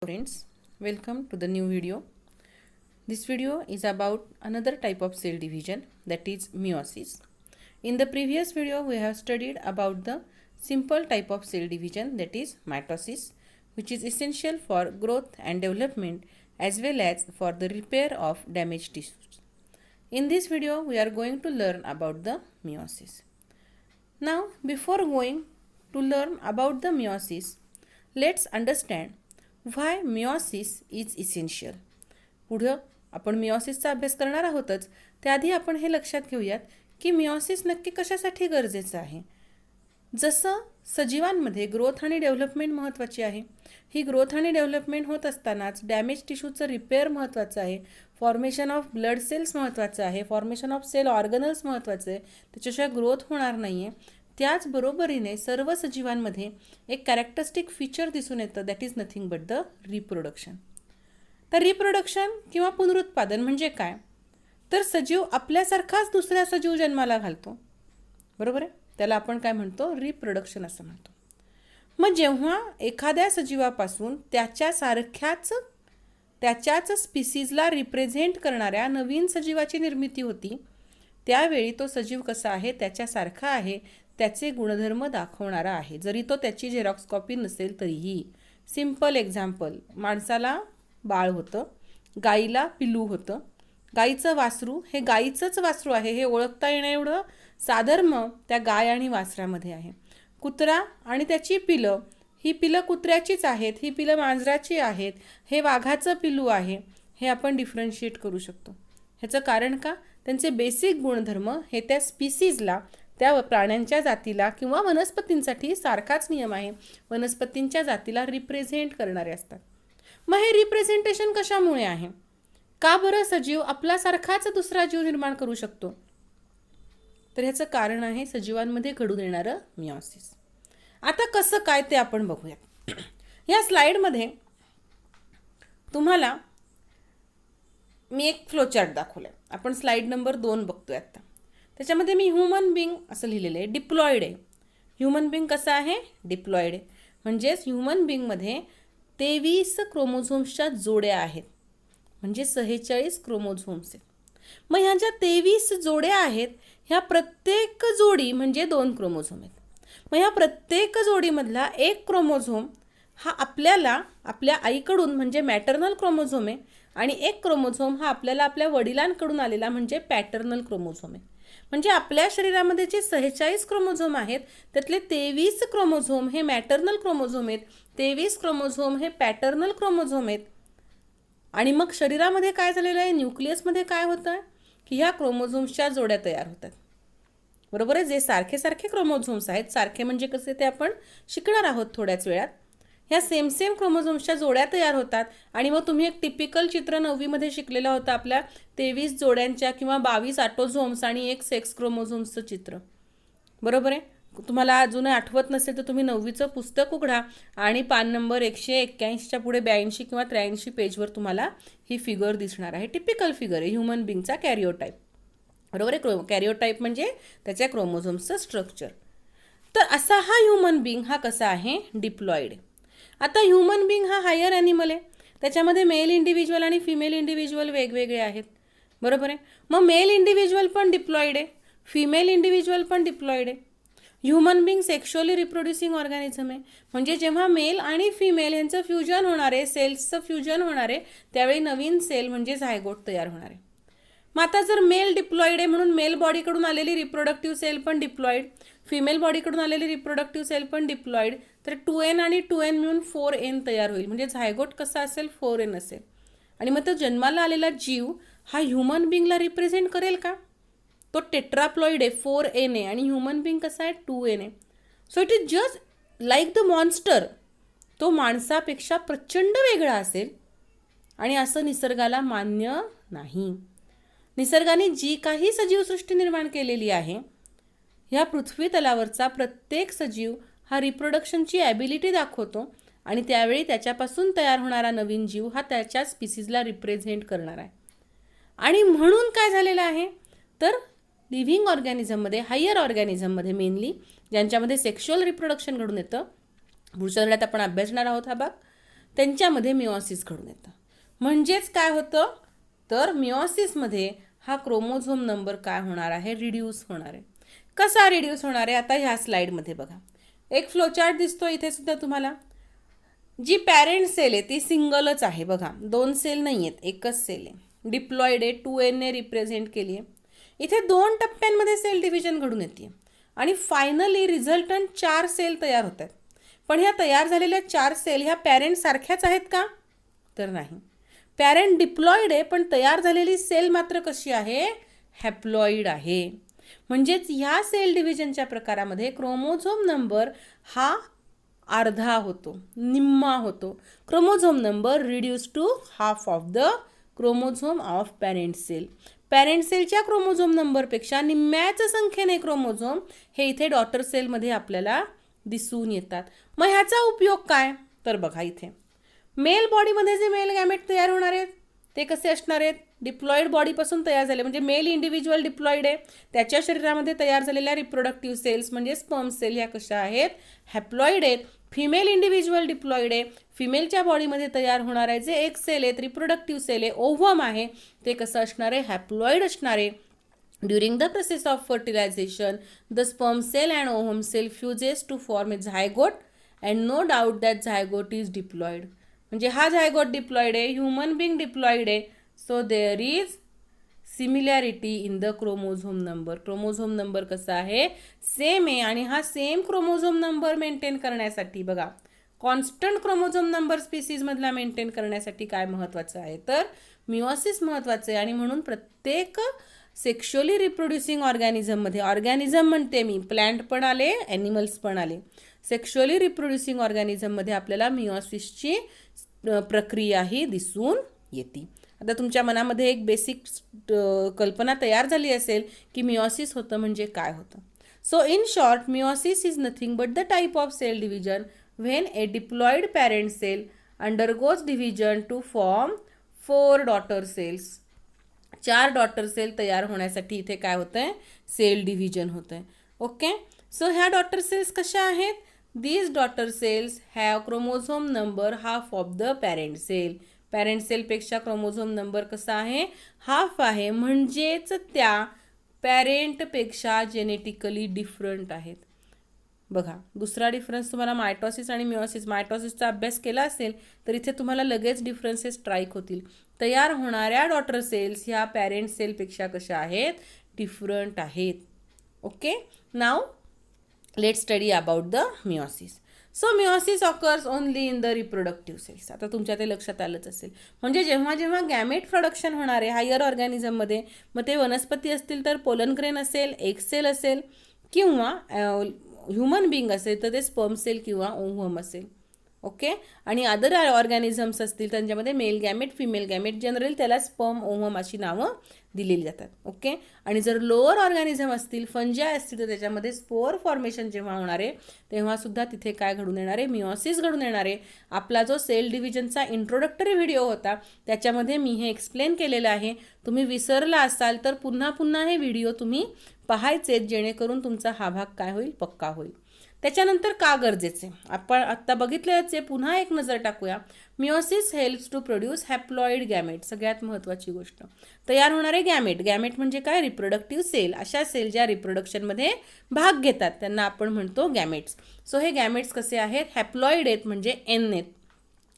Friends, welcome to the new video. This video is about another type of cell division, that is meiosis. In the previous video we have studied about the simple type of cell division, that is mitosis, which is essential for growth and development as well as for the repair of damaged tissues. In this video we are going to learn about the meiosis. Now before going to learn about the meiosis, let's understand why meiosis is essential. पुढं आपण मिओसिसचा अभ्यास करणार आहोतच, त्याआधी आपण हे लक्षात घेऊयात की मिओसिस नक्की कशासाठी गरजेचं आहे. जसं सजीवांमध्ये ग्रोथ आणि डेव्हलपमेंट महत्त्वाची आहे, ही ग्रोथ आणि डेव्हलपमेंट होत असतानाच डॅमेज टिश्यूचं रिपेअर महत्त्वाचं आहे, फॉर्मेशन ऑफ ब्लड सेल्स महत्त्वाचं आहे, फॉर्मेशन ऑफ सेल ऑर्गनल्स महत्त्वाचं आहे, त्याच्याशिवाय ग्रोथ होणार नाही आहे. त्याचबरोबरीने सर्व सजीवांमध्ये एक कॅरेक्टरिस्टिक फीचर दिसून येतं, that is nothing but the reproduction. तर रिप्रोडक्शन किंवा पुनरुत्पादन म्हणजे काय, तर सजीव आपल्यासारखाच दुसऱ्या सजीव जन्माला घालतो, बरोबर आहे, त्याला आपण काय म्हणतो, रिप्रोडक्शन असं म्हणतो. मग जेव्हा एखाद्या सजीवापासून त्याच्याच स्पीसीजला रिप्रेझेंट करणाऱ्या नवीन सजीवाची निर्मिती होती, त्यावेळी तो सजीव कसा आहे, त्याच्यासारखा आहे, त्याचे गुणधर्म दाखवणारा आहे, जरी तो त्याची झेरॉक्स कॉपी नसेल तरीही. सिम्पल एक्झाम्पल, माणसाला बाळ होतं, गाईला पिलू होतं, गाईचं वासरू हे गाईचंच वासरू आहे हे ओळखता येणं एवढं साधर्म त्या गाय आणि वासरामध्ये आहे. कुत्रा आणि त्याची पिलं, ही पिलं कुत्र्याचीच आहेत, ही पिलं मांजराची आहेत, हे वाघाचं पिलू आहे, हे आपण डिफरन्शिएट करू शकतो. ह्याचं कारण का, त्यांचे बेसिक गुणधर्म हे त्या स्पीसीजला, त्या प्राण्यांच्या जातीला किंवा वनस्पतींसाठी सारखाच नियम आहे, वनस्पतींच्या जातीला रिप्रेझेंट करणारे असतात. मग हे रिप्रेझेंटेशन कशामुळे आहे, का बरं सजीव आपल्यासारखाच दुसरा जीव निर्माण करू शकतो, तर ह्याचं कारण आहे सजीवांमध्ये घडून येणारं मिओसिस. आता कसं काय ते आपण बघूयात. या स्लाइडमध्ये तुम्हाला मी एक फ्लोचार्ट दाखवलं आहे, आपण स्लाइड नंबर 2 बघतोय आता. त्याच्यामध्ये मी ह्युमन बिंग असं लिहिलेलं आहे, डिप्लॉइड आहे. ह्युमन बिंग कसं आहे, डिप्लॉइड आहे, म्हणजेच ह्युमन बिंगमध्ये 23 क्रोमोझोम्सच्या जोड्या आहेत, म्हणजे 46 क्रोमोझोम्स आहेत. मग ह्या ज्या 23 जोड्या आहेत, ह्या प्रत्येक जोडी म्हणजे 2 क्रोमोझोम आहेत. मग ह्या प्रत्येक जोडीमधला एक क्रोमोझोम हा आपल्याला आपल्या आईकडून म्हणजे मॅटर्नल क्रोमोझोम आहे, आणि एक क्रोमोझोम हा आपल्याला आपल्या वडिलांकडून आलेला म्हणजे पॅटर्नल क्रोमोझोम आहे. म्हणजे आपल्या शरीरामध्ये जे 46 क्रोमोझोम आहेत, त्यातले 23 क्रोमोझोम हे मॅटर्नल क्रोमोझोम आहेत, 23 क्रोमोझोम हे पॅटर्नल क्रोमोझोम आहेत. आणि मग शरीरामध्ये काय झालेलं आहे, न्यूक्लियसमध्ये काय होतं आहे की ह्या क्रोमोझोम्सच्या जोड्या तयार होतात, बरोबर आहे. जे सारखे सारखे क्रोमोझोम्स आहेत, सारखे म्हणजे कसे ते आपण शिकणार आहोत थोड्याच वेळात. ह्या सेम क्रोमोझोम्सच्या जोड्या तयार होतात, आणि मग तुम्ही एक टिपिकल चित्र 9वीमध्ये शिकलेलं होतं, आपल्या 23 जोड्यांच्या किंवा 22 ऑटोझोम्स आणि एक सेक्स क्रोमोझोम्सचं चित्र, बरोबर आहे. तुम्हाला अजूनही आठवत नसेल तर तुम्ही 9वीचं पुस्तक उघडा आणि पान नंबर 181च्या पुढे 82 किंवा 83 पेजवर तुम्हाला ही फिगर दिसणार आहे. टिपिकल फिगर आहे ह्युमन बिंगचा कॅरिओटाईप, बरोबर आहे. कॅरिओटाईप म्हणजे त्याच्या क्रोमोझोम्सचं स्ट्रक्चर. तर असा हा ह्युमन बिंग हा कसा आहे, डिप्लॉइड. आता ह्युमन बिंग हा हायर ॲनिमल आहे, त्याच्यामध्ये मेल इंडिव्हिज्युअल आणि फिमेल इंडिव्हिज्युअल वेगवेगळे आहेत, बरोबर आहे. मग मेल इंडिव्हिज्युअल पण डिप्लॉइड आहे, फिमेल इंडिव्हिज्युअल पण डिप्लॉइड आहे. Human Bing sexually reproducing organism आहे, म्हणजे जेव्हा मेल आणि फिमेल यांचं फ्युजन होणार आहे, सेल्सचं फ्युजन होणार आहे, त्यावेळी नवीन सेल म्हणजे झायगोट तयार होणार आहे. मग आता जर मेल डिप्लॉइड आहे म्हणून मेल बॉडीकडून आलेली रिप्रोडक्टिव्ह सेल पण डिप्लॉइड, फिमेल बॉडीकडून आलेली रिप्रोडक्टिव्ह सेल पण डिप्लॉइड, तर 2n आणि 2n मिळून 4n तयार होईल, म्हणजे झायगोट कसा असेल, 4n असेल. आणि मग तो जन्माला आलेला जीव हा ह्युमन बिंगला रिप्रेझेंट करेल का, तो टेट्राप्लॉइड आहे, 4n आहे, आणि ह्युमन बिंग कसा आहे, 2n आहे. So it is just like the monster, तो माणसापेक्षा प्रचंड वेगळा असेल, आणि असं निसर्गाला मान्य नाही. निसर्गाने जी काही सजीवसृष्टी निर्माण केलेली आहे, ह्या पृथ्वी तलावरचा प्रत्येक सजीव हा रिप्रोडक्शनची ॲबिलिटी दाखवतो, आणि त्यावेळी त्याच्यापासून तयार होणारा नवीन जीव हा त्याच्या स्पीसीजला रिप्रेझेंट करणार आहे. आणि म्हणून काय झालेलं आहे, तर लिव्हिंग ऑर्गॅनिझममध्ये, हायर ऑर्गॅनिझममध्ये मेनली ज्यांच्यामध्ये सेक्शुअल रिप्रोडक्शन घडून येतं, पुढच्या धड्यात आपण अभ्यासणार आहोत हा भाग, त्यांच्यामध्ये मिओसिस घडून येतं. म्हणजेच काय होतं तर मिओसिसमध्ये हा क्रोमोझोम नंबर काय होणार आहे, रिड्यूस होणार आहे. कसा रिड्यूस होणार आहे आता ह्या स्लाइडमध्ये बघा. एक फ्लोचार्ट दिसतो इथे सुद्धा तुम्हाला. जी पॅरेंट सेल आहे ती सिंगलच आहे बघा, 2 सेल नाही आहेत, एकच सेल आहे. डिप्लॉइड आहे, 2n ने रिप्रेझेंट केली आहे. इथे 2 टप्प्यांमध्ये सेल डिव्हिजन घडून येते आणि फायनली रिझल्टंट 4 सेल तयार होत आहेत. पण ह्या तयार झालेल्या 4 सेल ह्या पॅरेंट सारख्याच आहेत का, तर नाही. पॅरेंट डिप्लॉइड आहे पण तयार झालेली सेल मात्र कशी आहे, हॅप्लॉइड आहे. म्हणजेच ह्या सेल डिव्हिजनच्या प्रकारामध्ये क्रोमोझोम नंबर हा अर्धा होतो, निम्मा होतो. Chromosome number reduce to half of the chromosome of parent cell. Parent सेलच्या क्रोमोझोम नंबरपेक्षा निम्म्याच संख्येने क्रोमोझोम हे इथे डॉटर सेलमध्ये आपल्याला दिसून येतात. मग ह्याचा उपयोग काय, तर बघा इथे मेल बॉडीमध्ये जे मेल गॅमेट तयार होणार आहेत ते कसे असणार आहेत, डिप्लॉइड बॉडीपासून तयार झाले, म्हणजे मेल इंडिव्हिज्युअल डिप्लॉइड आहे, त्याच्या शरीरामध्ये तयार झालेल्या रिप्रोडक्टिव्ह सेल्स म्हणजे स्पर्म सेल ह्या कशा आहेत, हॅप्लॉइड आहेत. फिमेल इंडिव्हिज्युअल डिप्लॉइड आहे, फिमेलच्या बॉडीमध्ये तयार होणार आहे जे एक सेल आहेत, रिप्रोडक्टिव्ह सेल आहे, ओव्हम आहे, ते कसं असणार आहे, हॅप्लॉइड असणार आहे. During the process of fertilisation the sperm cell and ovum cell fuses to form a zygote and no doubt that zygote is diploid. म्हणजे हा झायगोट डिप्लॉइड आहे, ह्युमन बिंग डिप्लॉइड आहे. So there is similarity in the chromosome number. Chromosome number कसा आहे, same आहे. आणि हा same chromosome number maintain करण्यासाठी बघा, कॉन्स्टंट क्रोमोझोम नंबर स्पीसीजमधला मेंटेन करण्यासाठी काय महत्त्वाचं आहे, तर मिओसिस महत्त्वाचं आहे. आणि म्हणून प्रत्येक सेक्शुअली रिप्रोड्युसिंग ऑर्गॅनिझममध्ये, ऑर्गॅनिझम म्हणते मी, प्लॅन्ट पण आले, ॲनिमल्स पण आले, सेक्शुअली रिप्रोड्युसिंग ऑर्गॅनिझममध्ये आपल्याला मिओसिसची प्रक्रिया ही दिसून येते. आता तुमच्या मनामध्ये एक बेसिक कल्पना तयार झाली असेल की मिओसिस होतं म्हणजे काय होतं. So in short, meiosis is nothing but the type of cell division when a diploid parent cell undergoes division to form 4 daughter cells. 4 daughter cell तयार होण्यासाठी इथे काय होतं आहे, सेल डिव्हिजन होतं आहे. ओके, सो ह्या डॉटर सेल्स कशा आहेत, these daughter cells have chromosome number half of the parent cell. Parent सेलपेक्षा क्रोमोझोम नंबर कसा आहे, हाफ आहे. म्हणजेच त्या पॅरेंटपेक्षा जेनेटिकली डिफरंट आहेत. बघा, दुसरा डिफरन्स तुम्हाला मायटॉसिस आणि मिओसिस, मायटॉसिसचा अभ्यास केला असेल तर इथे तुम्हाला लगेच डिफरन्सेस स्ट्राईक होतील. तयार होणाऱ्या डॉटर सेल्स ह्या पॅरेंट सेलपेक्षा कशा आहेत, डिफरंट आहेत. Okay, now let's study about the meiosis. So meiosis occurs only in the reproductive cells. आता तुमच्या ते लक्षात आलंच असेल. म्हणजे जेव्हा जेव्हा गॅमेट प्रोडक्शन होणार आहे हायर ऑर्गॅनिझममध्ये, मग ते वनस्पती असतील तर पोलन ग्रेन असेल, एग सेल असेल, किंवा ह्युमन बिंग असेल तर ते स्पर्म सेल किंवा ओव्हम असेल. ओके, आणि अदर ऑर्गॅनिझम्स असतील त्यांच्यामध्ये mail gamete, female gamete, generally त्याला स्पर्म, ओव्हम अशी नावं दिलेली जातात. ओके, आणि जर लोअर ऑर्गॅनिझम असतील, फंजाय असतील, तर त्याच्यामध्ये स्पोर फॉर्मेशन जेव्हा होणार आहे तेव्हासुद्धा तिथे काय घडून येणार आहे, मिओसिस घडून येणार आहे. आपला जो सेल डिव्हिजनचा इंट्रोडक्टरी व्हिडिओ होता त्याच्यामध्ये मी हे एक्सप्लेन केलेलं आहे. तुम्ही विसरला असाल तर पुन्हा पुन्हा हे व्हिडिओ तुम्ही पाहायचे, जेणेकरून तुमचा हा भाग काय होईल, पक्का होईल. त्याच्यानंतर का गरजेचे, आपण आत्ता बघितल्याचे पुन्हा एक नजर टाकूया. Meiosis helps to produce haploid gamete. सगळ्यात महत्त्वाची गोष्ट, तयार होणारे गॅमेट. गॅमेट म्हणजे काय, रिप्रोडक्टिव्ह सेल. अशा सेल ज्या रिप्रोडक्शनमध्ये भाग घेतात त्यांना आपण म्हणतो गॅमेट्स. सो हे गॅमेट्स कसे आहेत, हॅप्लॉइड आहेत, म्हणजे एन आहेत.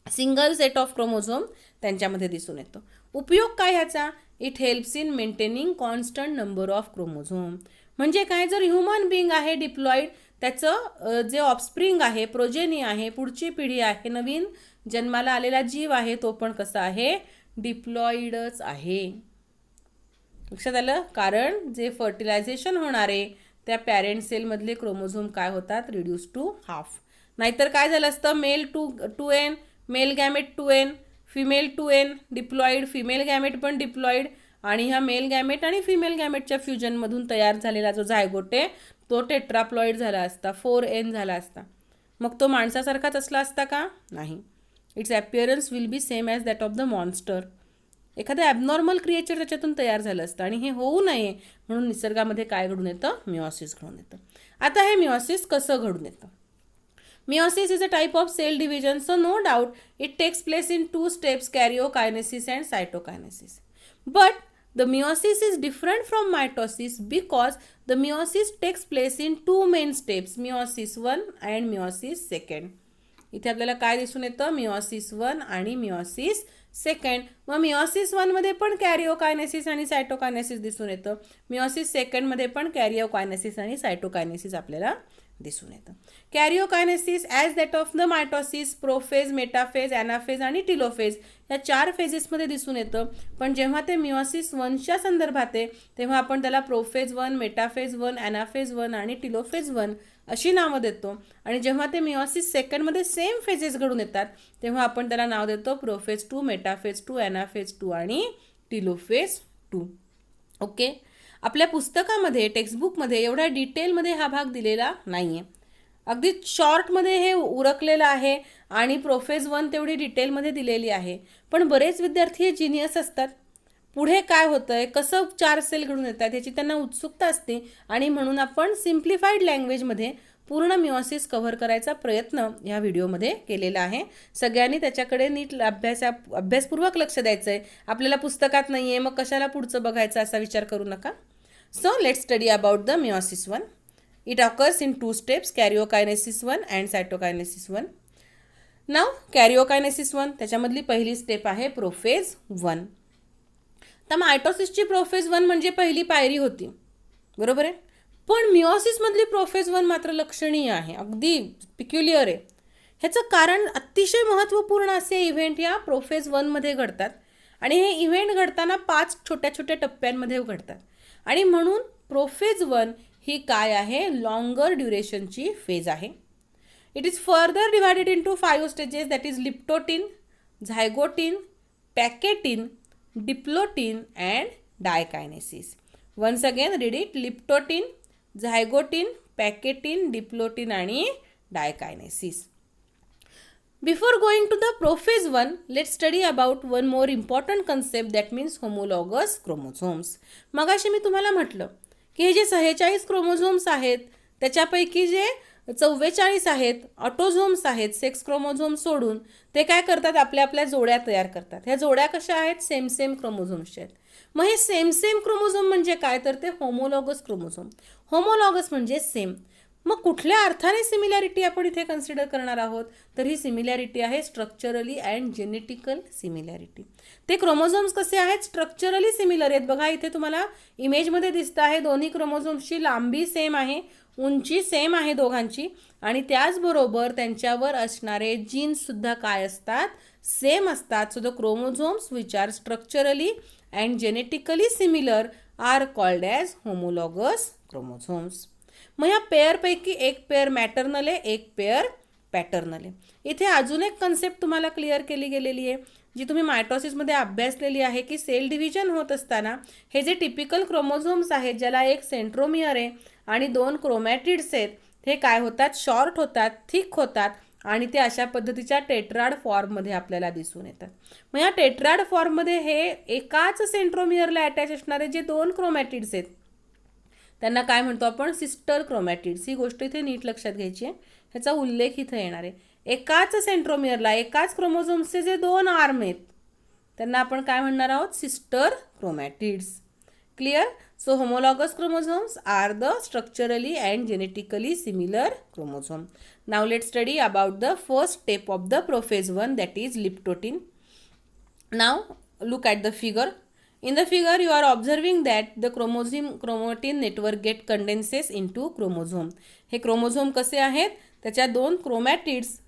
सिंगल सेट ऑफ क्रोमोझोम त्यांच्यामध्ये दिसून येतो. उपयोग काय ह्याचा, it helps in maintaining constant number of chromosome. म्हणजे काय, जर ह्युमन बिंग आहे डिप्लॉइड, त्याचं जे ऑफस्प्रिंग आहे, प्रोजेनी आहे, पुढची पिढी आहे, नवीन जन्माला आलेला जीव आहे, तो पण कसा आहे, डिप्लॉइडच आहे. लक्षात आलं, कारण जे फर्टिलायझेशन होणार आहे त्या पॅरेंट सेलमधले क्रोमोझोम काय होतात, रिड्यूस टू हाफ. नाहीतर काय झालं असतं, male 2n, male gamete 2n, female 2n, diploid, female gamete पण डिप्लॉइड, आणि ह्या मेल गॅमेट आणि फिमेल गॅमेटच्या फ्युजनमधून तयार झालेला जो झायगोट आहे तो टेट्राप्लॉइड झाला असता, 4n झाला असता. मग तो माणसासारखाच असला असता का, नाही. Its appearance will be same as that of the monster. एखादं ॲबनॉर्मल क्रिएचर त्याच्यातून तयार झालं असतं, आणि हे होऊ नये म्हणून निसर्गामध्ये काय घडून येतं, मिओसिस घडून येतं. आता हे मिओसिस कसं घडून येतं. Meiosis is a type of cell division, so no doubt it takes place in two steps, karyokinesis and cytokinesis. But the meiosis is different from mitosis because the meiosis takes place in two main steps, meiosis 1 and meiosis 2. इथे आपल्याला काय दिसून येतं, meiosis 1 आणि meiosis 2. मग meiosis 1 मध्ये पण कॅरिओकायनेसिस आणि सायटोकायनेसिस दिसून येतं, मिओसिस 2 मध्ये पण कॅरिओकायनेसिस आणि सायटोकायनेसिस आपल्याला दिसून येतं. Karyokinesis as that of the mitosis prophase, metaphase, anaphase आणि टिलोफेज या 4 फेजेसमध्ये दिसून येतं. पण जेव्हा ते मिओसिस 1च्या संदर्भात आहे तेव्हा आपण त्याला प्रोफेज 1, मेटाफेज 1, ॲनाफेज 1 आणि टिलोफेज 1 अशी नावं देतो. आणि जेव्हा ते मिओसिस 2 मध्ये सेम फेजेस घडून येतात तेव्हा आपण त्याला नाव देतो प्रोफेज 2, मेटाफेज 2, ॲनाफेज 2 आणि टिलोफेज 2. ओके. आपल्या पुस्तकामध्ये, टेक्स्टबुकमध्ये एवढ्या डिटेलमध्ये हा भाग दिलेला नाही आहे, अगदी शॉर्टमध्ये हे उरकलेलं आहे आणि प्रोफेज 1 तेवढी डिटेलमध्ये दिलेली आहे. पण बरेच विद्यार्थी हे जिनियस असतात, पुढे काय होतं आहे, कसं 4 सेल घडून येतात याची त्यांना उत्सुकता असते आणि म्हणून आपण सिम्प्लिफाईड लँग्वेजमध्ये पूर्ण मिओसिस कव्हर करायचा प्रयत्न ह्या व्हिडिओमध्ये केलेला आहे. सगळ्यांनी त्याच्याकडे नीट अभ्यासपूर्वक लक्ष द्यायचं आहे. आपल्याला पुस्तकात नाही आहे मग कशाला पुढचं बघायचं असा विचार करू नका. So let's study about the meiosis 1. It occurs in 2 steps, karyokinesis 1 and cytokinesis 1. Now karyokinesis 1 त्याच्यामधली पहिली स्टेप आहे प्रोफेज 1. तर मायटोसिसची प्रोफेज 1 म्हणजे पहिली पायरी होती, बरोबर आहे. पण मिओसिसमधली प्रोफेज 1 मात्र लक्षणीय आहे, अगदी पिक्युलियर आहे. ह्याचं कारण अतिशय महत्त्वपूर्ण असे इव्हेंट या प्रोफेज 1 मध्ये घडतात आणि हे इव्हेंट घडताना 5 छोट्या छोट्या टप्प्यांमध्ये घडतात आणि म्हणून प्रोफेज 1 ही काय आहे, लॉंगर ड्युरेशनची फेज आहे. It is further divided into 5 stages, that is leptotene, zygotene, pachytene, diplotene and diakinesis. Once again read it, leptotene, zygotene, pachytene, diplotene आणि diakinesis. Before going to the prophase 1, let's study about one more important concept, that means homologous chromosomes. मगाशी मी तुम्हाला म्हटलं की हे जे 46 chromosomes आहेत त्याच्यापैकी जे 44 आहेत ऑटोझोम्स आहेत, सेक्स क्रोमोझोम सोडून, ते काय करतात, आपल्या आपल्या जोड्या तयार करतात. ह्या जोड्या कशा आहेत, सेम सेम क्रोमोझोम्सच्या आहेत. मग हे सेम सेम क्रोमोझोम म्हणजे काय, तर ते होमोलॉगस क्रोमोझोम. होमोलॉगस म्हणजे सेम. मग कुठल्या अर्थाने सिमिलॅरिटी आपण इथे कन्सिडर करणार आहोत, तर ही सिमिलॅरिटी आहे स्ट्रक्चरली अँड जेनेटिकल सिमिलॅरिटी. ते क्रोमोझोम्स कसे आहेत, स्ट्रक्चरली सिमिलर आहेत. बघा इथे तुम्हाला इमेजमध्ये दिसतं आहे, दोन्ही क्रोमोझोम्सची लांबी सेम आहे, उंची सेम आहे दोघांची आणि त्याचबरोबर त्यांच्यावर असणारे जीन्ससुद्धा काय असतात, सेम असतात. So the chromosomes which are structurally and genetically similar are called as homologous chromosomes. मग ह्या पेअरपैकी एक पेअर मॅटर्नल आहे, एक पेअर पॅटर्नल आहे. इथे अजून एक कन्सेप्ट तुम्हाला क्लिअर केली गेलेली आहे जी तुम्ही मायटोसिसमध्ये अभ्यासलेली आहे की सेल डिव्हिजन होत असताना हे जे टिपिकल क्रोमोझोम्स आहेत ज्याला एक सेंट्रोमियर आहे आणि 2 क्रोमॅटिड्स आहेत, हे काय होतात, शॉर्ट होतात, थिक होतात आणि ते अशा पद्धतीच्या टेट्राड फॉर्ममध्ये आपल्याला दिसून येतात. मग या टेट्राड फॉर्ममध्ये हे एकाच सेंट्रोमियरला अटॅच असणारे जे 2 क्रोमॅटिड्स आहेत त्यांना काय म्हणतो आपण, सिस्टर क्रोमॅटिड्स. ही गोष्ट इथे नीट लक्षात घ्यायची आहे, ह्याचा उल्लेख इथे येणार आहे. एकाच सेंट्रोमियरला एकाच क्रोमोझोम्सचे जे 2 आर्म आहेत त्यांना आपण काय म्हणणार आहोत, sister chromatids. Clear. So homologous chromosomes are the structurally and genetically similar chromosome. Now let study about the first step of the prophase 1, that is leptotene. Now look at the figure. In the figure you are observing that the chromatin network get condenses into chromosome. हे chromosome कसे आहेत, त्याच्या 2 chromatids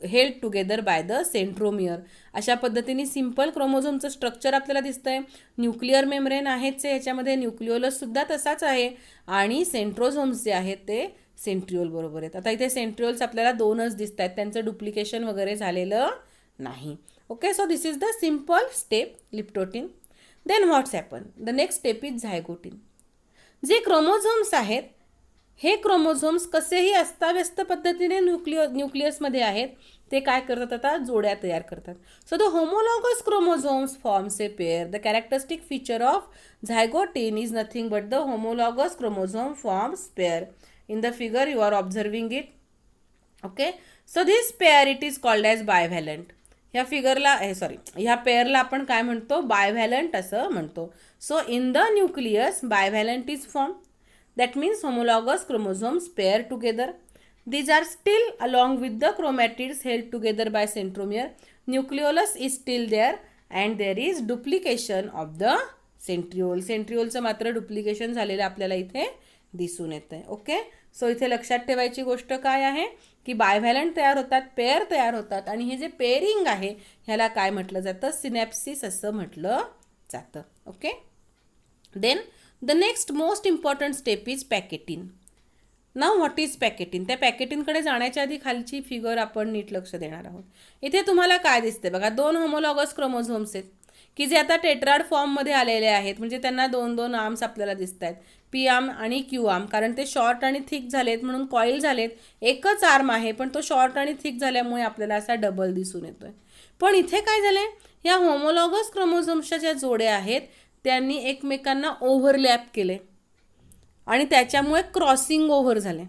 held together by the centromere. अशा पद्धतीने simple क्रोमोझोमचं structure आपल्याला दिसतंय. Nuclear membrane आहेच, ह्याच्यामध्ये न्यूक्लिओलस सुद्धा तसाच आहे आणि सेंट्रोझोम्स जे आहेत ते सेंट्रिओल बरोबर आहेत. आता इथे सेंट्रिओल्स आपल्याला 2च दिसत आहेत, त्यांचं डुप्लिकेशन वगैरे झालेलं नाही. Okay, so this is the simple step leptotene. Then what's happen, the next step is zygotene. जे क्रोमोझोम्स आहेत हे क्रोमोझोम्स कसेही अस्ताव्यस्त पद्धतीने न्यूक्लियसमध्ये आहेत, ते काय करतात, आता जोड्या तयार करतात. So the homologous chromosomes forms a pair. The characteristic feature of zygotene is nothing but the homologous chromosome forms pair. In the figure you are observing it. Okay. So this pair it is called as bivalent. ह्या फिगरला ह्या पेअरला आपण काय म्हणतो, bivalent असं म्हणतो. So in the nucleus bivalent is form. That means homologous chromosomes pair together. These are still along with the chromatids held together by centromere. Nucleolus is still there and there is duplication of the centriole. Centrioleचं मात्र duplication झालेलं आपल्याला इथे दिसून येतं आहे. Okay. So इथे लक्षात ठेवायची गोष्ट काय आहे की बायव्हॅलंट तयार होतात, पेअर तयार होतात आणि हे जे पेअरिंग आहे ह्याला काय म्हटलं जातं, सिनॅप्सिस असं म्हटलं जातं. Okay. Then the next most important step is pachytene. Now what is pachytene. त्या पॅकेटिनकडे जाण्याच्या आधी खालची फिगर आपण नीट लक्ष देणार आहोत. इथे तुम्हाला काय दिसते बघा, 2 होमोलॉगस क्रोमोझोम्स आहेत की जे आता टेट्राड फॉर्ममध्ये आलेले आहेत. म्हणजे त्यांना 2-2 आर्म्स आपल्याला दिसत आहेत, पी आर्म आणि क्यू आर्म. कारण ते शॉर्ट आणि थिक झालेत म्हणून कॉईल झालेत. एकच आर्म आहे पण तो शॉर्ट आणि थिक झाल्यामुळे आपल्याला असा डबल दिसून येतोय. पण इथे काय झालंय, या होमोलॉगस क्रोमोझोम्सच्या ज्या जोड्या आहेत त्यांनी एकमेकांना ओव्हरलॅप केले आणि त्याच्यामुळे क्रॉसिंग ओव्हर झाले.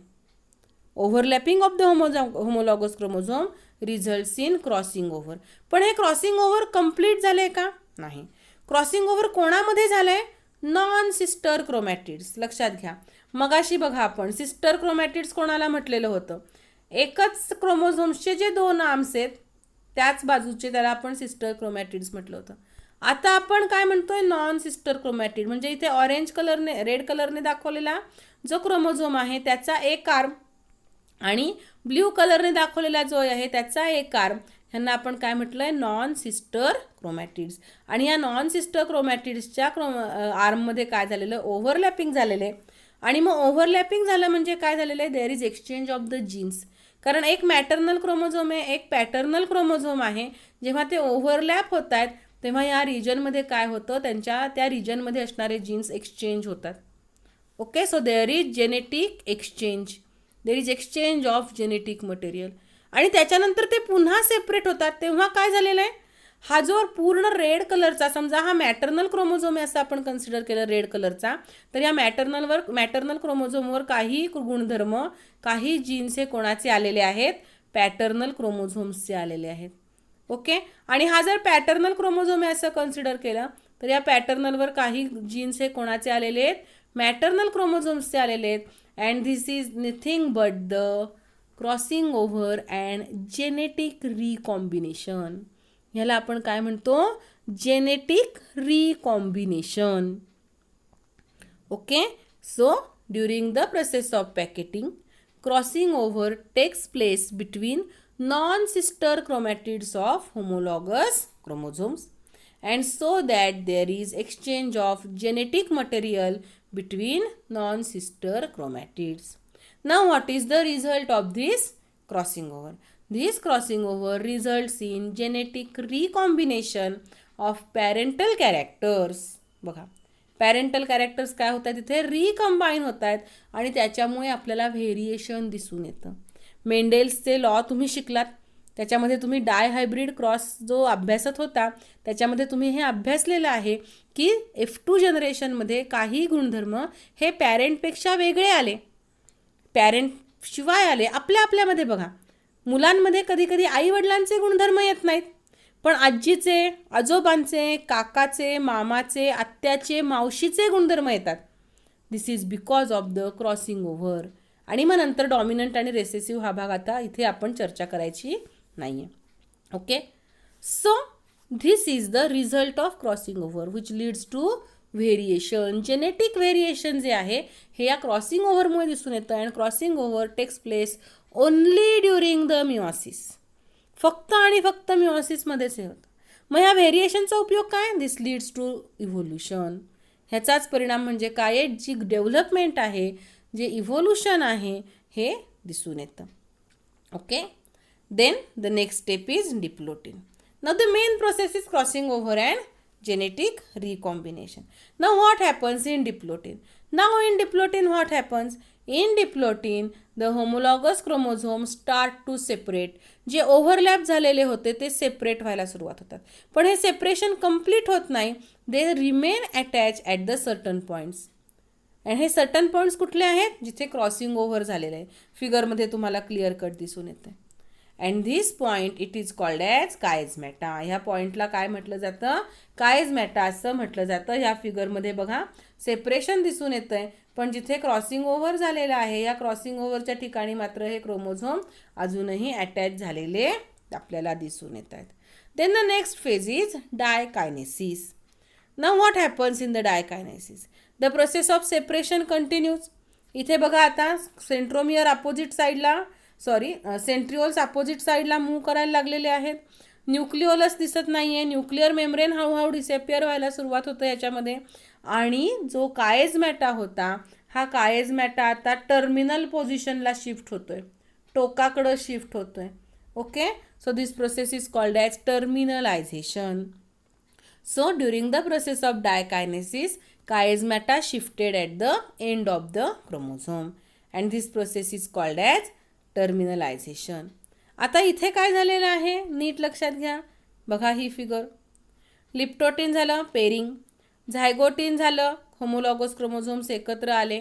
Overlapping of the homologous chromosome results in crossing over. पण हे क्रॉसिंग ओव्हर कंप्लीट झाले का, नाही. क्रॉसिंग ओव्हर कोणामध्ये झालंय, नॉन सिस्टर क्रोमॅटिड्स. लक्षात घ्या, मगाशी बघा आपण सिस्टर क्रोमॅटिड्स कोणाला म्हटलेलं होतं, एकच क्रोमोझोम्सचे जे 2 आर्म्स आहेत त्याच बाजूचे त्याला आपण सिस्टर क्रोमॅटिड्स म्हटलं होतं. आता आपण काय म्हणतोय, नॉन सिस्टर क्रोमॅटिड. म्हणजे इथे ऑरेंज कलरने, रेड कलरने दाखवलेला जो क्रोमोझोम आहे त्याचा एक आर्म आणि ब्ल्यू कलरने दाखवलेला जो आहे त्याचा एक आर्म, ह्यांना आपण काय म्हटलंय, नॉन सिस्टर क्रोमॅटिड्स. आणि या नॉन सिस्टर क्रोमॅटिड्सच्या आर्ममध्ये काय झालेलं, ओव्हरलॅपिंग झालेलं आहे. आणि मग ओव्हरलॅपिंग झालं म्हणजे काय झालेलं आहे, there is exchange of the genes. कारण एक मॅटर्नल क्रोमोझोम आहे, एक पॅटर्नल क्रोमोझोम आहे. जेव्हा ते ओव्हरलॅप होत आहेत तेव्हा या रिजनमध्ये काय होतं, त्या रिजनमध्ये असणारे जीन्स एक्सचेंज होतात. Okay. So there is genetic exchange, there is exchange of genetic material. आणि त्याच्यानंतर ते पुन्हा सेपरेट होतात. तेव्हा काय झालेलं आहे, हा जो पूर्ण रेड कलरचा, समजा हा मॅटर्नल क्रोमोझोम आहे असं आपण कन्सिडर केलं रेड कलरचा, तर या मॅटर्नल क्रोमोझोमवर काही गुणधर्म, काही जीन्स हे कोणाचे आलेले आहेत, पॅटर्नल क्रोमोझोम्सचे आलेले आहेत. ओके. आणि हा जर पॅटर्नल क्रोमोझोम आहे असं कन्सिडर केलं तर या पॅटर्नलवर काही जीन्स हे कोणाचे आलेले आहेत, मॅटर्नल क्रोमोझोम्सचे आलेले आहेत. And this is nothing but the crossing over and genetic recombination. ह्याला आपण काय म्हणतो, genetic recombination. Okay. So during the process of pachytene, crossing over takes place between non-sister chromatids of homologous chromosomes, and so that there is exchange of genetic material between non-sister chromatids. Now what is the result of this crossing over? This crossing over results in genetic recombination of parental characters. बघा, parental characters काय होत आहेत, तिथे रिकंबाईन होत आहेत आणि त्याच्यामुळे आपल्याला व्हेरिएशन दिसून येतं. मेंडेल्सचे लॉ तुम्ही शिकलात, त्याच्यामध्ये तुम्ही डायहायब्रिड क्रॉस जो अभ्यासत होता त्याच्यामध्ये तुम्ही हे अभ्यासलेलं आहे की F2 जनरेशनमध्ये काही गुणधर्म हे पॅरेंटपेक्षा वेगळे आले, पॅरेंट शिवाय आले. आपल्यामध्ये बघा, मुलांमध्ये कधी कधी आईवडिलांचे गुणधर्म येत नाहीत, पण आजीचे, आजोबांचे, काकाचे, मामाचे, आत्याचे, मावशीचे गुणधर्म येतात. This is because of the crossing over. आणि मग नंतर डॉमिनंट आणि रेसेसिव्ह हा भाग आता इथे आपण चर्चा करायची नाही आहे. Okay. So this is the result of crossing over which leads to variation. Genetic variation जे आहे हे या क्रॉसिंग ओव्हरमुळे दिसून येतं. And crossing over takes place only during the meiosis. फक्त आणि फक्त मिओसिसमध्येच हे होतं. मग ह्या व्हेरिएशनचा उपयोग काय, दिस लीड्स टू इव्होल्युशन. ह्याचाच परिणाम म्हणजे काय आहे, जी डेव्हलपमेंट आहे, जे इव्होल्युशन आहे हे दिसून येतं. Okay. Then the next step is diplotene. Now the main process is crossing over and genetic recombination. Now what happens in diplotin? Now in diplotin what happens? In diplotin the homologous chromosomes start to separate. जे overlap झालेले होते ते separate व्हायला सुरुवात होतात. पण हे separation complete होत नाही, they remain attach at the certain points. आणि हे सर्टन पॉईंट्स कुठले आहेत, जिथे क्रॉसिंग ओव्हर झालेलं आहे. फिगरमध्ये तुम्हाला क्लिअर कट दिसून येते. And this point it is called as chiasmata. ह्या पॉईंटला काय म्हटलं जातं, कायझमॅटा असं म्हटलं जातं. ह्या फिगरमध्ये बघा सेपरेशन दिसून येतं आहे, पण जिथे क्रॉसिंग ओव्हर झालेलं आहे या क्रॉसिंग ओव्हरच्या ठिकाणी मात्र हे क्रोमोझोम अजूनही अटॅच झालेले आपल्याला दिसून येत आहेत. Then the next phase is diakinesis. Now what happens in the dikinesis? The process of separation continues. इथे बघा आता सेंट्रोमियर अपोजिट साईडला सेंट्रिओल्स अपोजिट साईडला मूव्ह करायला लागलेले आहेत. न्यूक्लिओलस दिसत नाही आहे. न्यूक्लिअर मेम्ब्रेन हळूहळू डिसेपियर व्हायला सुरुवात होतं याच्यामध्ये. आणि जो कायझमॅटा होता हा कायझमॅटा आता टर्मिनल पोझिशनला शिफ्ट होतोय, टोकाकडं शिफ्ट होतोय. Okay, so this process is called as terminalization. So during the process of dikinesis, chiasmata shifted at the end of the chromosome and this process is called as terminalization. आता इथे काय झालेलं आहे नीट लक्षात घ्या. बघा ही फिगर. लिप्टोटिन झालं पेरिंग, झायगोटिन झालं होमोलॉगस क्रोमोझोम्स एकत्र आले,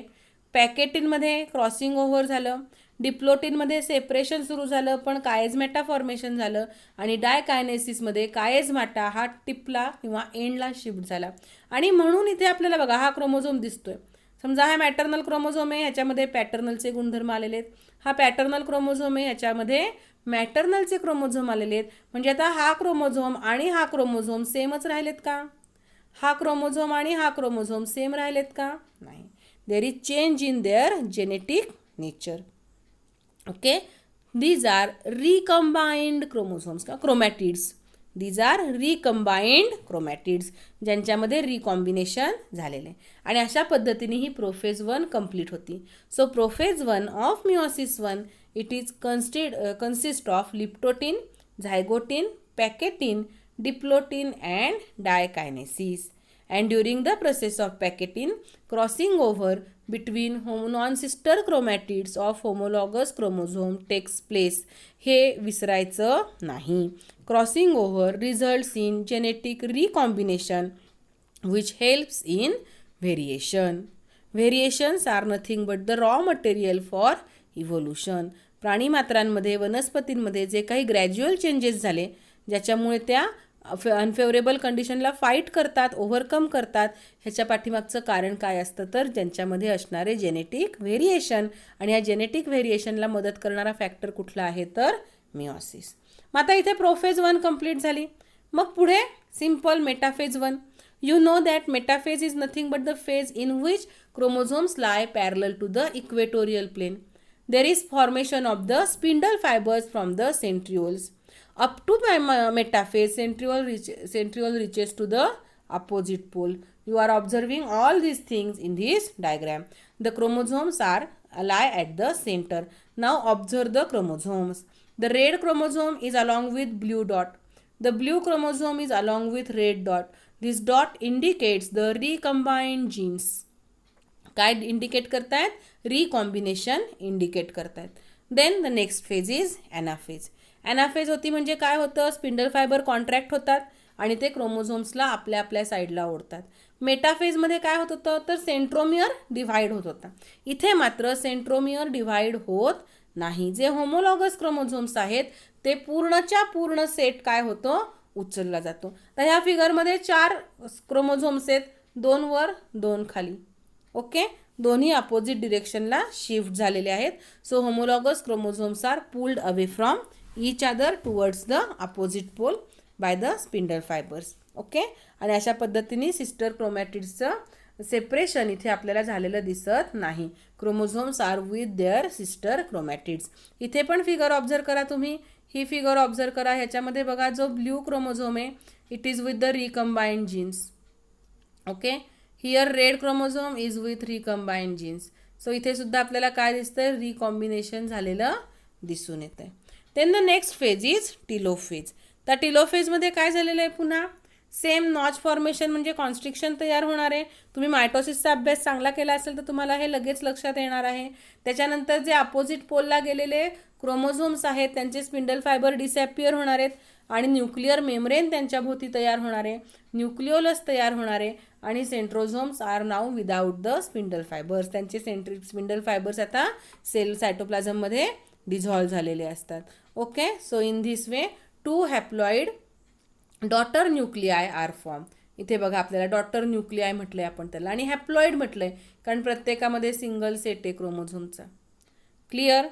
पॅकेटिनमध्ये क्रॉसिंग ओव्हर झालं, डिप्लोटिनमध्ये सेपरेशन सुरू झालं पण कायझमॅटा फॉर्मेशन झालं आणि डायकायनेसिसमध्ये कायझमॅटा हा टिपला किंवा एंडला शिफ्ट झाला. आणि म्हणून इथे आपल्याला बघा हा क्रोमोझोम दिसतोय. समजा हा मॅटर्नल क्रोमोझोम आहे, ह्याच्यामध्ये पॅटर्नलचे गुणधर्म आलेले आहेत. हा पॅटर्नल क्रोमोझोम आहे, ह्याच्यामध्ये मॅटर्नलचे क्रोमोझोम आलेले आहेत. म्हणजे आता हा क्रोमोझोम आणि हा क्रोमोझोम सेमच राहिलेत का? हा क्रोमोझोम आणि हा क्रोमोझोम सेम राहिलेत का? नाही. There is change in their genetic nature. Okay, these are recombined chromosomes का chromatids. These are recombined chromatids ज्यांच्यामध्ये रिकॉम्बिनेशन झालेले आणि अशा पद्धतीने ही प्रोफेज 1 कंप्लीट होती. So prophase 1 of meiosis 1 it is consist of leptotene, zygotene, pachytene, diplotene and diakinesis. And during the process of packetin, crossing over between non-sister chromatids of homologous chromosome takes place. हे विसरायचं नाही. Crossing over results in genetic recombination which helps in variation. Variations are nothing but the raw material for evolution. प्राणीमात्रांमध्ये वनस्पतींमध्ये जे काही gradual changes झाले ज्याच्यामुळे त्या unfavourable कंडिशनला fight करतात, ओव्हरकम करतात, ह्याच्या पाठीमागचं कारण काय असतं तर ज्यांच्यामध्ये असणारे जेनेटिक व्हेरिएशन. आणि या जेनेटिक व्हेरिएशनला मदत करणारा फॅक्टर कुठला आहे तर मिओसिस. मग आता इथे प्रोफेज 1 कंप्लीट झाली. मग पुढे simple metaphase 1. You know that metaphase is nothing but the phase in which chromosomes lie parallel to the equatorial plane. There is formation of the spindle fibres from the centrioles. Up to metaphase, centriole reaches to the opposite pole. You are observing all these things in this diagram. The chromosomes lie at the center. Now observe the chromosomes. The red chromosome is along with blue dot. The blue chromosome is along with red dot. This dot indicates the recombined genes. काय indicate करतायत? Recombination indicate करतायत. Then the next phase is anaphase. Anaphase होती म्हणजे काय होतं, spindle fibre contract होतात आणि ते क्रोमोझोम्सला आपल्या आपल्या साईडला ओढतात. मेटाफेजमध्ये काय होत होतं तर सेंट्रोमियर डिव्हाइड होत होता. इथे मात्र सेंट्रोमियर डिव्हाइड होत नाही. जे होमोलॉगस क्रोमोझोम्स आहेत ते पूर्णच्या पूर्ण सेट काय होतो उचलला जातो. तर ह्या फिगरमध्ये 4 क्रोमोझोम्स आहेत, 2 वर 2 खाली. ओके, दोन्ही अपोजिट डिरेक्शनला शिफ्ट झालेले आहेत. So homologous chromosomes are pulled away from each other towards the opposite pole by the spindle fibers. Okay, आणि अशा पद्धतीने सिस्टर क्रोमॅटिड्सचं सेपरेशन इथे आपल्याला झालेलं दिसत नाही. Chromosomes are with their sister chromatids. इथे पण फिगर ऑब्झर्व करा तुम्ही. ही फिगर ऑब्झर्व करा. ह्याच्यामध्ये बघा जो ब्ल्यू क्रोमोझोम आहे it is with the recombined genes. Okay, here red chromosome is with recombined genes. So इथे सुद्धा आपल्याला काय दिसतंय रिकॉम्बिनेशन झालेलं दिसून येत आहे. Then the next phase is telophase. त्या टिलोफेजमध्ये काय झालेलं आहे पुन्हा सेम नॉच फॉर्मेशन म्हणजे कॉन्स्ट्रिक्शन तयार होणार आहे. तुम्ही मायटोसिसचा अभ्यास चांगला केला असेल तर तुम्हाला हे लगेच लक्षात येणार आहे. त्याच्यानंतर जे अपोजिट पोलला गेलेले क्रोमोझोम्स आहेत त्यांचे स्पिंडल फायबर डिसॅपियर होणार आहेत आणि न्यूक्लिअर मेम्ब्रेन त्यांच्या भोवती तयार होणार आहे, न्यूक्लिओलस तयार होणार आहे आणि centrosomes are now without the spindle fibres. त्यांचे स्पिंडल फायबर्स आता सेल सायटोप्लाझममध्ये डिझॉल्व्ह झालेले असतात. Okay, so in this way 2 haploid daughter nuclei are form. इथे बघा आपल्याला डॉटर न्यूक्लिआय म्हटलंय आपण त्याला आणि हॅप्लॉइड म्हटलंय कारण प्रत्येकामध्ये सिंगल सेट आहे क्रोमोझोमचा. क्लिअर?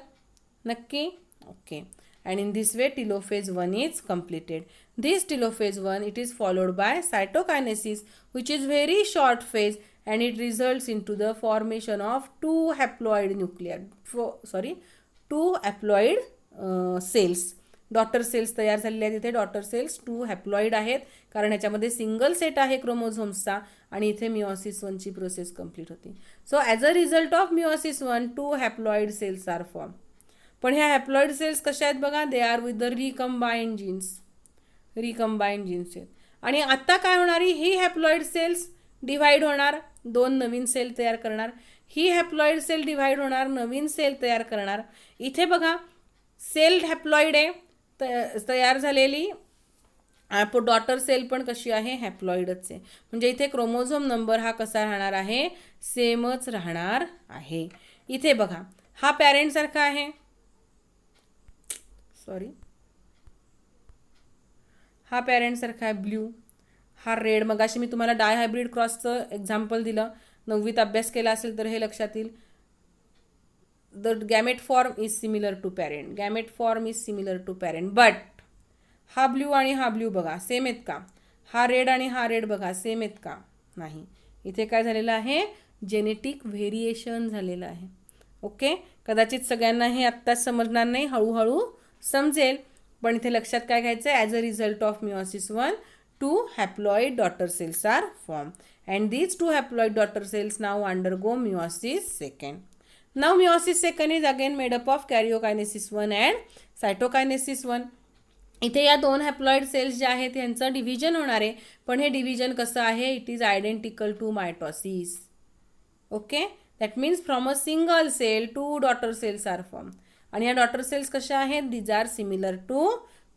नक्की? Okay. And in this way telophase 1 is completed. This telophase 1, it is followed by cytokinesis, which is very short phase, and it results into the formation of 2 haploid cells. Daughter cells तयार झालेले आहेत. इथे daughter cells 2 haploid आहेत कारण ह्याच्यामध्ये single set आहे क्रोमोझोम्सचा आणि इथे मिओसिस 1 ची प्रोसेस कंप्लीट होती. So as a result of meiosis 1 2 haploid cells are form. पण ह्या हॅप्लॉइड सेल्स कशा आहेत बघा, they are with the recombined genes आहेत. आणि आता काय होणार, ही हॅप्लॉइड सेल्स डिव्हाइड होणार, 2 नवीन सेल तयार करणार. ही हॅप्लॉइड सेल डिव्हाइड होणार, नवीन सेल तयार करणार. इथे बघा सेल हॅप्लॉइड आहे तयार झालेली, डॉटर सेल पण कशी आहे, हॅप्लॉइडच आहे. म्हणजे इथे क्रोमोझोम नंबर हा कसा राहणार आहे, सेमच राहणार आहे. इथे बघा हा पॅरेंट सारखा आहे, हा पॅरेंट सारखा आहे ब्ल्यू, हा रेड. मगाशी मी तुम्हाला डायहायब्रिड क्रॉसचं एक्झाम्पल दिलं, 9वीत अभ्यास केला असेल तर हे लक्षात येईल. The gamete form is similar to parent, but हा ब्ल्यू आणि हा ब्ल्यू बघा सेम आहेत का, हा रेड आणि हा रेड बघा सेम आहेत का, नाही. इथे काय झालेलं आहे, जेनेटिक व्हेरिएशन झालेलं आहे. ओके, कदाचित सगळ्यांना हे आत्ताच समजणार नाही, हळूहळू समजेल. पण इथे लक्षात काय घ्यायचं आहे, as a result of meiosis 1 2 haploid daughter cells are form and these 2 haploid daughter cells now undergo meiosis 2. Now meiosis 2 is again made up of karyokinesis 1 and cytokinesis 1. इथे या 2 हॅप्लॉइड सेल्स ज्या आहेत यांचं डिव्हिजन होणार आहे, पण हे division कसं आहे, it is identical to mitosis. Okay, that means from a single cell 2 daughter cells are form. आणि या डॉटर सेल्स कशा आहेत, these are similar to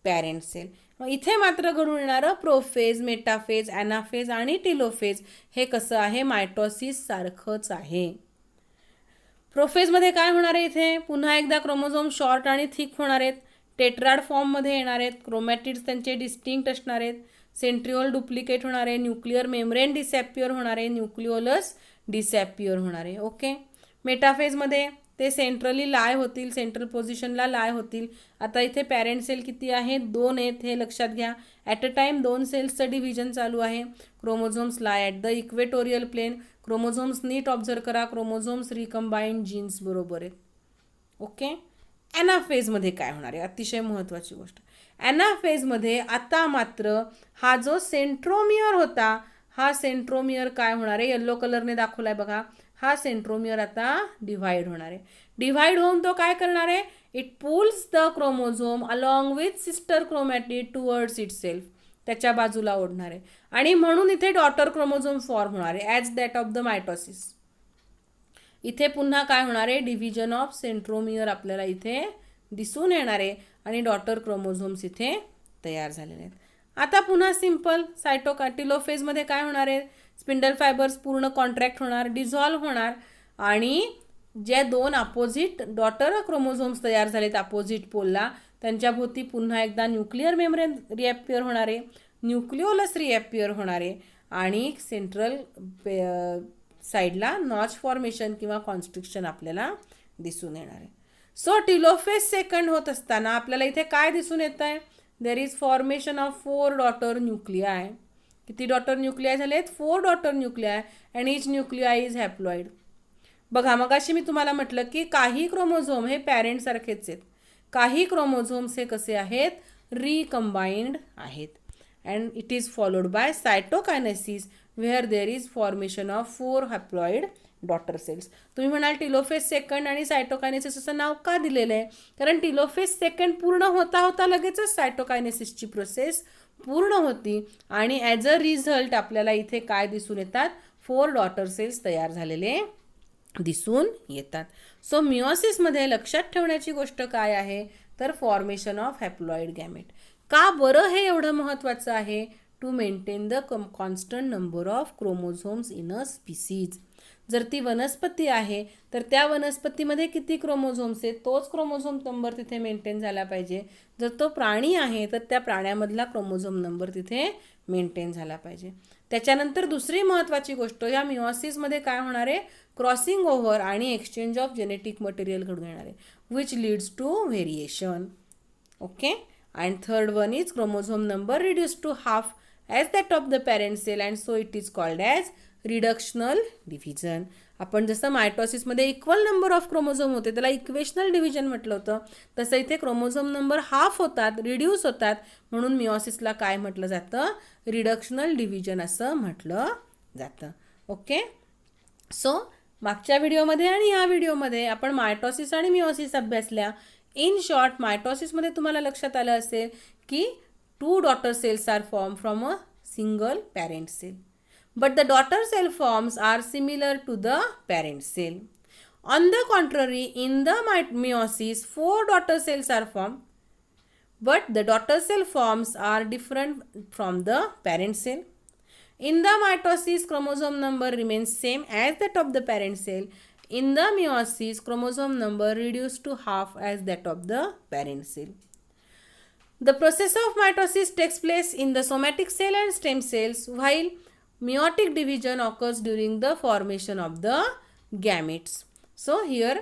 parent cell. मग इथे मात्र घडून येणारं प्रोफेज, मेटाफेज, ॲनाफेज आणि टिलोफेज हे कसं आहे, मायटॉसिस सारखंच आहे. प्रोफेजमध्ये काय होणार आहे, इथे पुन्हा एकदा क्रोमोझोम शॉर्ट आणि थिक होणार आहेत, टेट्राड फॉर्ममध्ये येणार आहेत, क्रोमॅटिड्स त्यांचे डिस्टिंक्ट असणार आहेत, सेंट्रिओल डुप्लिकेट होणार आहे, न्यूक्लिअर मेम्ब्रेन डिसॅपियर होणार आहे, न्यूक्लिओलस डिसॅपियर होणार आहे. ओके, मेटाफेजमध्ये ते सेंट्रली लाय होतील, सेंट्रल पोझिशनला लाय होतील. आता इथे पॅरेंट सेल किती आहेत, 2 आहेत, हे लक्षात घ्या. ॲट अ टाइम 2 सेल्सचं डिव्हिजन चालू आहे. Chromosomes lie at the equatorial plane. Chromosomes नीट ऑब्झर्व करा, क्रोमोझोम्स रिकंबाइंड जीन्स बरोबर आहेत. ओके, ॲनाफेजमध्ये काय होणार आहे, अतिशय महत्त्वाची गोष्ट. ॲनाफेजमध्ये आता मात्र हा जो सेंट्रोमियर होता, हा सेंट्रोमियर काय होणार आहे, येल्लो कलरने दाखवला आहे बघा, हा सेंट्रोमियर आता डिव्हाइड होणार आहे. डिव्हाइड होऊन तो काय करणार आहे, it pulls the chromosome along with sister chromatid towards it self, त्याच्या बाजूला ओढणार आहे. आणि म्हणून इथे डॉटर क्रोमोझोम फॉर्म होणार आहे as that of the mitosis. इथे पुन्हा काय होणार आहे, डिव्हिजन ऑफ सेंट्रोमियर आपल्याला इथे दिसून येणार आहे आणि डॉटर क्रोमोझोम्स इथे तयार झालेले आहेत. आता पुन्हा सिंपल टिलोफेजमध्ये काय होणार आहे, स्पिंडल फायबर्स पूर्ण कॉन्ट्रॅक्ट होणार, डिझॉल्व्ह होणार आणि ज्या 2 अपोजिट डॉटर क्रोमोझोम्स तयार झालेत अपोजिट पोलला, त्यांच्या भोवती पुन्हा एकदा न्यूक्लिअर मेम्ब्रेन रिॲपियर होणार आहे, न्यूक्लिओलस रिॲपियर होणार आहे आणि सेंट्रल साईडला नॉच फॉर्मेशन किंवा कॉन्स्ट्रिक्शन आपल्याला दिसून येणार आहे. सो टिलोफेज 2 होत असताना आपल्याला इथे काय दिसून येत आहे, there is formation of 4 daughter nuclei. किती डॉटर न्यूक्लिआय झालेत, 4 daughter nuclei and each nuclei is haploid. बघा मगाशी मी तुम्हाला म्हटलं की काही क्रोमोझोम हे पॅरेंट सारखेच आहेत, काही क्रोमोझोम्स हे कसे आहेत, रिकंबाइंड आहेत. And it is followed by cytokinesis where there is formation of 4 haploid daughter cells. तुम्ही म्हणाल टिलोफेज 2 आणि सायटोकायनेसिस असं नाव का दिलेलं आहे, कारण टिलोफेज 2 पूर्ण होता होता लगेचच सायटोकायनेसिसची प्रोसेस पूर्ण होती आणि ॲज अ रिझल्ट आपल्याला इथे काय दिसून येतात, 4 डॉटर सेल्स तयार झालेले दिसून येतात. सो मिओसिसमध्ये लक्षात ठेवण्याची गोष्ट काय आहे, तर फॉर्मेशन ऑफ हॅप्लॉइड गॅमेट. का बरं हे एवढं महत्त्वाचं आहे? To maintain the constant number of chromosomes in a species. जर ती वनस्पती आहे तर त्या वनस्पतीमध्ये किती क्रोमोझोम्स आहेत तोच क्रोमोझोम नंबर तिथे मेंटेन झाला पाहिजे. जर तो प्राणी आहे तर त्या प्राण्यामधला क्रोमोझोम नंबर तिथे मेंटेन झाला पाहिजे. त्याच्यानंतर दुसरी महत्त्वाची गोष्ट, या मिओसिसमध्ये काय होणार आहे? क्रॉसिंग ओव्हर आणि एक्सचेंज ऑफ जेनेटिक मटेरियल घडून येणार आहे, which leads to variation. Okay. And third one is chromosome number reduced to half as that of the parent cell, and so it is called as reductional division. आपण जसं मायटॉसिसमध्ये equal number of chromosome होते त्याला equational division म्हटलं होतं, तसं इथे chromosome number half होतात, reduce होतात, म्हणून मिओसिसला काय म्हटलं जातं? रिडक्शनल डिव्हिजन असं म्हटलं जातं. ओके. सो मागच्या व्हिडिओमध्ये आणि या व्हिडिओमध्ये आपण मायटॉसिस आणि मिओसिस अभ्यासल्या. इन शॉर्ट, मायटॉसिसमध्ये तुम्हाला लक्षात आलं असेल की 2 daughter cells are form from a single parent cell, but the daughter cell forms are similar to the parent cell. On the contrary, in the meiosis, 4 daughter cells are formed, but the daughter cell forms are different from the parent cell. In the mitosis, chromosome number remains same as that of the parent cell. In the meiosis, chromosome number reduced to half as that of the parent cell. The process of mitosis takes place in the somatic cell and stem cells, while meiotic division occurs during the formation of the gametes. So here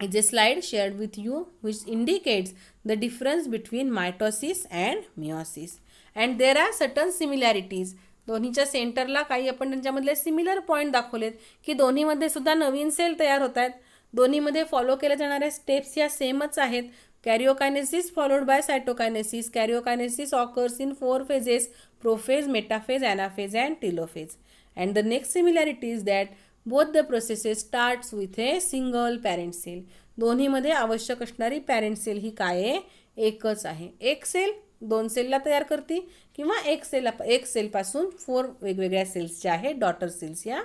is a slide shared with you which indicates the difference between mitosis and meiosis, and there are certain similarities. दोन्हीच्या सेंटरला काही आपण त्यांच्यामधले similar point दाखवलेत की दोन्हीमध्ये सुद्धा नवीन sale तयार होत आहेत. दोन्हीमध्ये फॉलो केल्या जाणाऱ्या स्टेप्स या सेमच आहेत. Karyokinesis followed by cytokinesis. Karyokinesis occurs in 4 phases: prophase, metaphase, anaphase and telophase. And the next similarity is that both the processes starts with a single parent cell. दोन्हीमध्ये आवश्यक असणारी पॅरेंट सेल ही काय आहे? एकच आहे. एक सेल 2 सेलला तयार करते किंवा एक सेलपासून 4 वेगवेगळ्या सेल्स ज्या आहेत डॉटर सेल्स या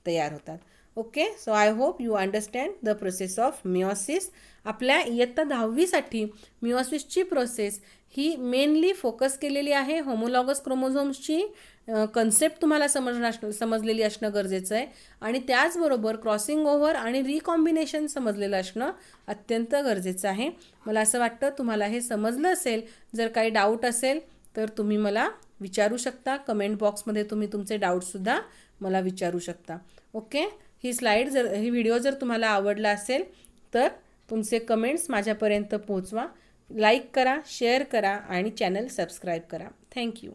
तयार होतात. Okay. So I hope you understand the process of meiosis. आपल्या इयत्ता 10वीसाठी मिओसिसची प्रोसेस ही मेनली फोकस केलेली आहे. होमोलॉगस क्रोमोझोम्सची कन्सेप्ट तुम्हाला समजलेली असणं गरजेचं आहे, आणि त्याचबरोबर क्रॉसिंग ओव्हर आणि रिकॉम्बिनेशन समजलेलं असणं अत्यंत गरजेचं आहे. मला असं वाटतं तुम्हाला हे समजलं असेल. जर काही डाऊट असेल तर तुम्ही मला विचारू शकता. कमेंट बॉक्समध्ये तुम्ही तुमचे डाऊटसुद्धा मला विचारू शकता. ओके. ही व्हिडिओ जर तुम्हाला आवडला असेल तर तुमचे कमेंट्स माझ्यापर्यंत पोहोचवा. लाईक करा, शेअर करा आणि चॅनल सबस्क्राईब करा. थँक्यू.